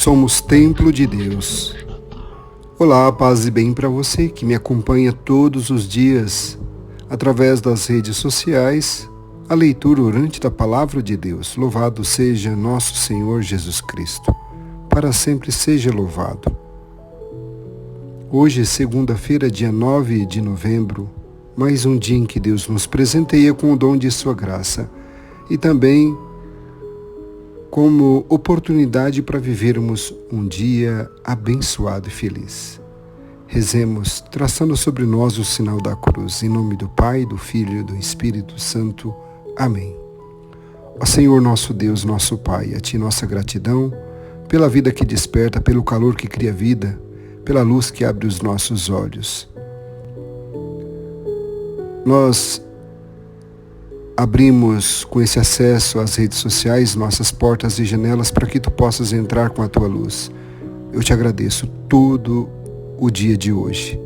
Somos templo de Deus. Olá, paz e bem para você que me acompanha todos os dias através das redes sociais, a leitura orante da Palavra de Deus. Louvado seja nosso Senhor Jesus Cristo. Para sempre seja louvado. Hoje, segunda-feira, dia 9 de novembro, mais um dia em que Deus nos presenteia com o dom de sua graça e também como oportunidade para vivermos um dia abençoado e feliz. Rezemos, traçando sobre nós o sinal da cruz, em nome do Pai, do Filho e do Espírito Santo. Amém. Ó Senhor nosso Deus, nosso Pai, a Ti nossa gratidão, pela vida que desperta, pelo calor que cria vida, pela luz que abre os nossos olhos. Nós abrimos com esse acesso às redes sociais nossas portas e janelas para que Tu possas entrar com a Tua luz. Eu te agradeço todo o dia de hoje,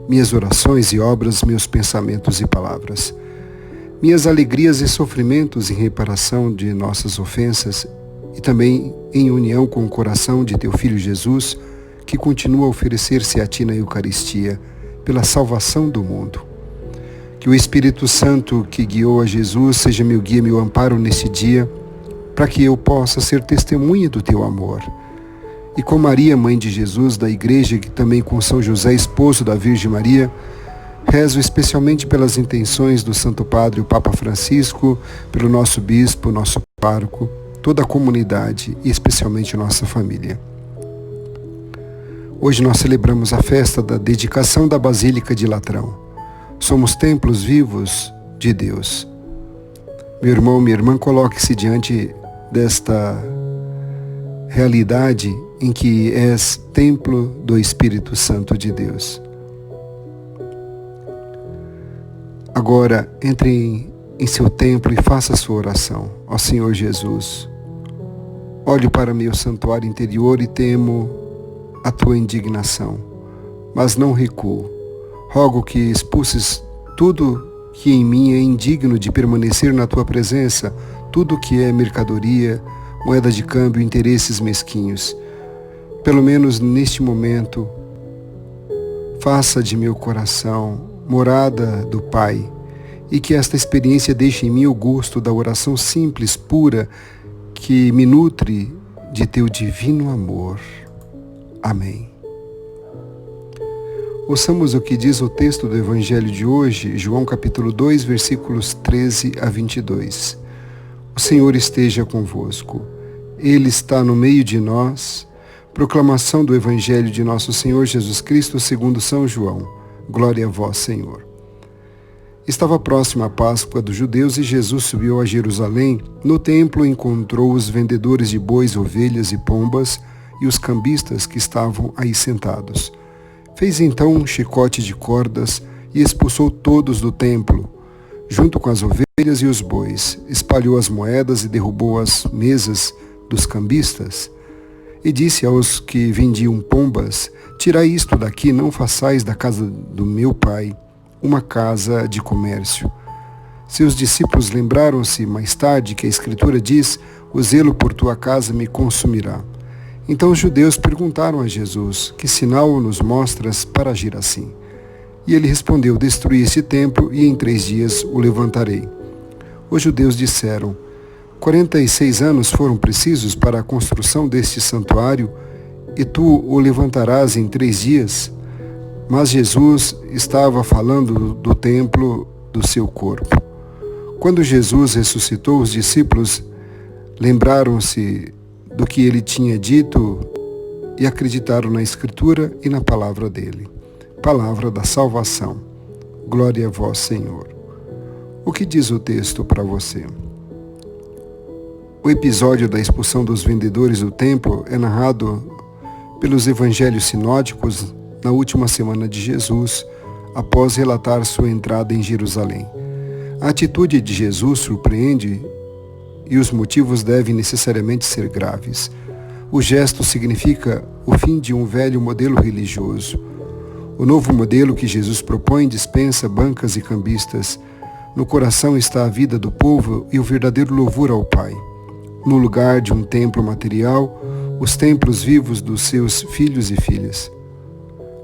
minhas orações e obras, meus pensamentos e palavras, minhas alegrias e sofrimentos em reparação de nossas ofensas e também em união com o coração de Teu Filho Jesus, que continua a oferecer-se a Ti na Eucaristia, pela salvação do mundo. Que o Espírito Santo que guiou a Jesus seja meu guia, meu amparo nesse dia, para que eu possa ser testemunha do Teu amor. E com Maria, Mãe de Jesus, da Igreja, e também com São José, esposo da Virgem Maria, rezo especialmente pelas intenções do Santo Padre, o Papa Francisco, pelo nosso Bispo, nosso pároco, toda a comunidade e especialmente nossa família. Hoje nós celebramos a festa da dedicação da Basílica de Latrão. Somos templos vivos de Deus. Meu irmão, minha irmã, coloque-se diante desta realidade em que és templo do Espírito Santo de Deus. Agora, entre em seu templo e faça a sua oração. Ó Senhor Jesus, olho para meu santuário interior e temo a Tua indignação, mas não recuo. Rogo que expulses tudo que em mim é indigno de permanecer na Tua presença, tudo que é mercadoria, moeda de câmbio, interesses mesquinhos. Pelo menos neste momento, faça de meu coração morada do Pai, e que esta experiência deixe em mim o gosto da oração simples, pura, que me nutre de Teu divino amor. Amém. Ouçamos o que diz o texto do Evangelho de hoje, João capítulo 2, versículos 13 a 22. O Senhor esteja convosco. Ele está no meio de nós. Proclamação do Evangelho de nosso Senhor Jesus Cristo segundo São João. Glória a vós, Senhor. Estava próxima a Páscoa dos judeus e Jesus subiu a Jerusalém. No templo encontrou os vendedores de bois, ovelhas e pombas e os cambistas que estavam aí sentados. Fez então um chicote de cordas e expulsou todos do templo, junto com as ovelhas e os bois. Espalhou as moedas e derrubou as mesas dos cambistas. E disse aos que vendiam pombas: tirai isto daqui, não façais da casa do meu pai uma casa de comércio. Seus discípulos lembraram-se mais tarde que a Escritura diz: o zelo por tua casa me consumirá. Então os judeus perguntaram a Jesus: que sinal nos mostras para agir assim? E ele respondeu: destruí este templo e em 3 dias o levantarei. Os judeus disseram: 46 anos foram precisos para a construção deste santuário e tu o levantarás em 3 dias? Mas Jesus estava falando do templo do seu corpo. Quando Jesus ressuscitou, os discípulos lembraram-se do que ele tinha dito e acreditaram na Escritura e na palavra dele. Palavra da salvação. Glória a vós, Senhor. O que diz o texto para você? O episódio da expulsão dos vendedores do templo é narrado pelos evangelhos sinóticos na última semana de Jesus, após relatar sua entrada em Jerusalém. A atitude de Jesus surpreende e os motivos devem necessariamente ser graves. O gesto significa o fim de um velho modelo religioso. O novo modelo que Jesus propõe dispensa bancas e cambistas. No coração está a vida do povo e o verdadeiro louvor ao Pai. No lugar de um templo material, os templos vivos dos seus filhos e filhas.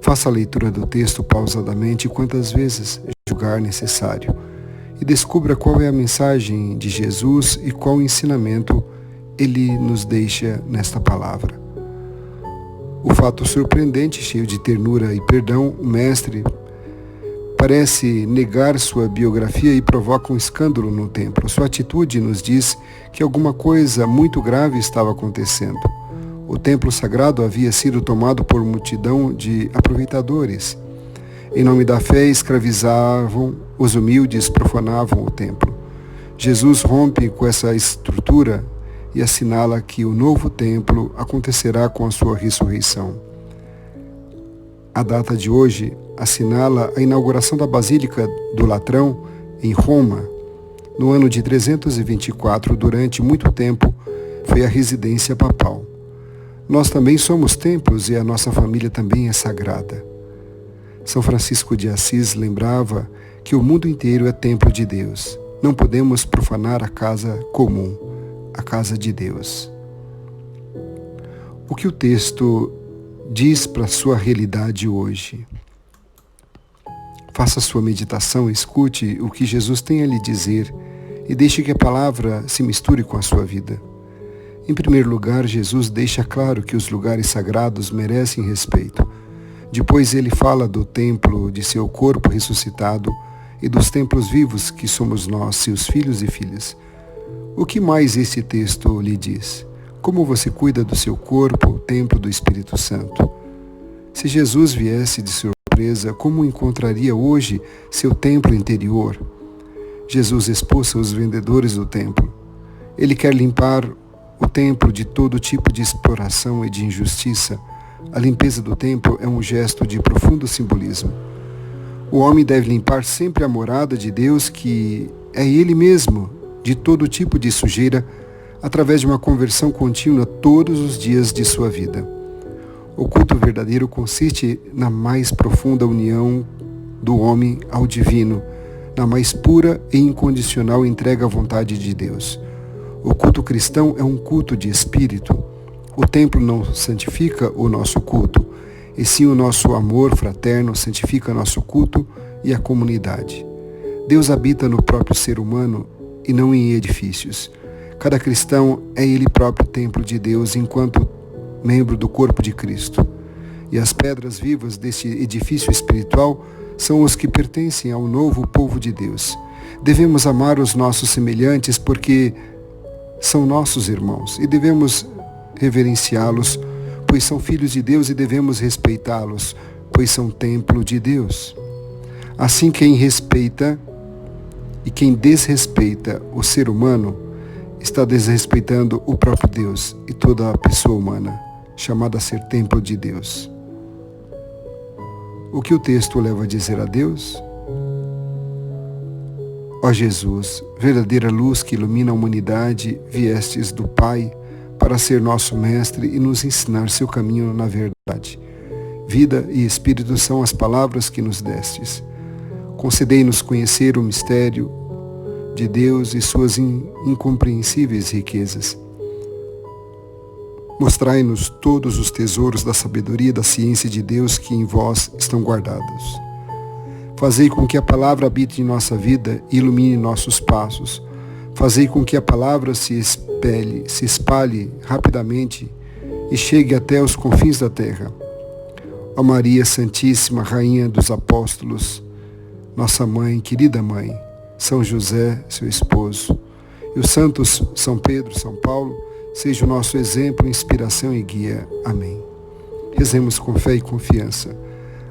Faça a leitura do texto pausadamente quantas vezes julgar necessário e descubra qual é a mensagem de Jesus e qual ensinamento ele nos deixa nesta palavra. O fato surpreendente, cheio de ternura e perdão, o mestre parece negar sua biografia e provoca um escândalo no templo. Sua atitude nos diz que alguma coisa muito grave estava acontecendo. O templo sagrado havia sido tomado por multidão de aproveitadores. Em nome da fé, escravizavam os humildes, profanavam o templo. Jesus rompe com essa estrutura e assinala que o novo templo acontecerá com a sua ressurreição. A data de hoje assinala a inauguração da Basílica do Latrão, em Roma, no ano de 324. Durante muito tempo foi a residência papal. Nós também somos templos e a nossa família também é sagrada. São Francisco de Assis lembrava que o mundo inteiro é templo de Deus. Não podemos profanar a casa comum, a casa de Deus. O que o texto diz para a sua realidade hoje? Faça sua meditação, escute o que Jesus tem a lhe dizer e deixe que a palavra se misture com a sua vida. Em primeiro lugar, Jesus deixa claro que os lugares sagrados merecem respeito. Depois ele fala do templo de seu corpo ressuscitado e dos templos vivos que somos nós, seus filhos e filhas. O que mais esse texto lhe diz? Como você cuida do seu corpo, o templo do Espírito Santo? Se Jesus viesse de surpresa, como encontraria hoje seu templo interior? Jesus expulsa os vendedores do templo. Ele quer limpar o templo de todo tipo de exploração e de injustiça. A limpeza do templo é um gesto de profundo simbolismo. O homem deve limpar sempre a morada de Deus, que é Ele mesmo, de todo tipo de sujeira, através de uma conversão contínua todos os dias de sua vida. O culto verdadeiro consiste na mais profunda união do homem ao divino, na mais pura e incondicional entrega à vontade de Deus. O culto cristão é um culto de espírito. O templo não santifica o nosso culto, e sim o nosso amor fraterno santifica nosso culto e a comunidade. Deus habita no próprio ser humano e não em edifícios. Cada cristão é ele próprio templo de Deus enquanto membro do corpo de Cristo. E as pedras vivas deste edifício espiritual são os que pertencem ao novo povo de Deus. Devemos amar os nossos semelhantes porque são nossos irmãos e devemos reverenciá-los, pois são filhos de Deus, e devemos respeitá-los, pois são templo de Deus. Assim, quem respeita e quem desrespeita o ser humano está desrespeitando o próprio Deus e toda a pessoa humana, chamada a ser templo de Deus. O que o texto leva a dizer a Deus? Ó Jesus, verdadeira luz que ilumina a humanidade, viestes do Pai para ser nosso mestre e nos ensinar seu caminho na verdade. Vida e Espírito são as palavras que nos destes. Concedei-nos conhecer o mistério de Deus e suas incompreensíveis riquezas. Mostrai-nos todos os tesouros da sabedoria e da ciência de Deus que em vós estão guardados. Fazei com que a palavra habite em nossa vida e ilumine nossos passos. Fazei com que a palavra se espalhe rapidamente e chegue até os confins da terra. Ó Maria Santíssima, Rainha dos Apóstolos, nossa mãe, querida mãe, São José, seu esposo, e os santos São Pedro, São Paulo, seja o nosso exemplo, inspiração e guia. Amém. Rezemos com fé e confiança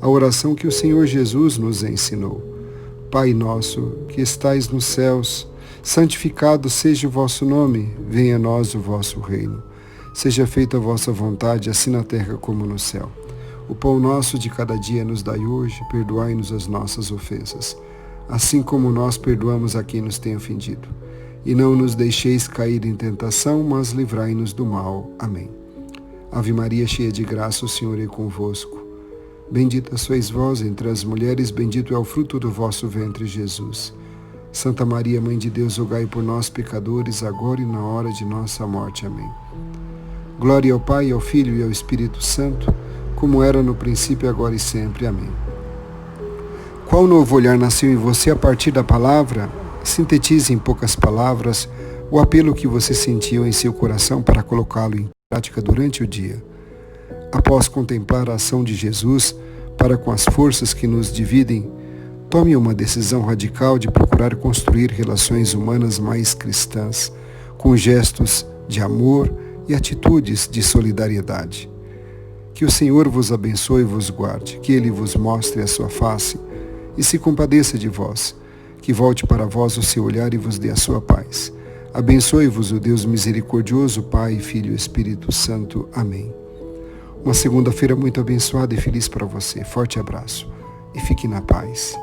a oração que o Senhor Jesus nos ensinou. Pai nosso, que estais nos céus, santificado seja o vosso nome, venha a nós o vosso reino. Seja feita a vossa vontade, assim na terra como no céu. O pão nosso de cada dia nos dai hoje, perdoai-nos as nossas ofensas, assim como nós perdoamos a quem nos tem ofendido. E não nos deixeis cair em tentação, mas livrai-nos do mal. Amém. Ave Maria, cheia de graça, o Senhor é convosco. Bendita sois vós entre as mulheres, bendito é o fruto do vosso ventre, Jesus. Santa Maria, Mãe de Deus, rogai por nós, pecadores, agora e na hora de nossa morte. Amém. Glória ao Pai, ao Filho e ao Espírito Santo, como era no princípio, agora e sempre. Amém. Qual novo olhar nasceu em você a partir da palavra? Sintetize em poucas palavras o apelo que você sentiu em seu coração para colocá-lo em prática durante o dia. Após contemplar a ação de Jesus para com as forças que nos dividem, tome uma decisão radical de procurar construir relações humanas mais cristãs, com gestos de amor e atitudes de solidariedade. Que o Senhor vos abençoe e vos guarde, que Ele vos mostre a sua face e se compadeça de vós, que volte para vós o seu olhar e vos dê a sua paz. Abençoe-vos o Deus misericordioso, Pai, Filho e Espírito Santo. Amém. Uma segunda-feira muito abençoada e feliz para você. Forte abraço e fique na paz.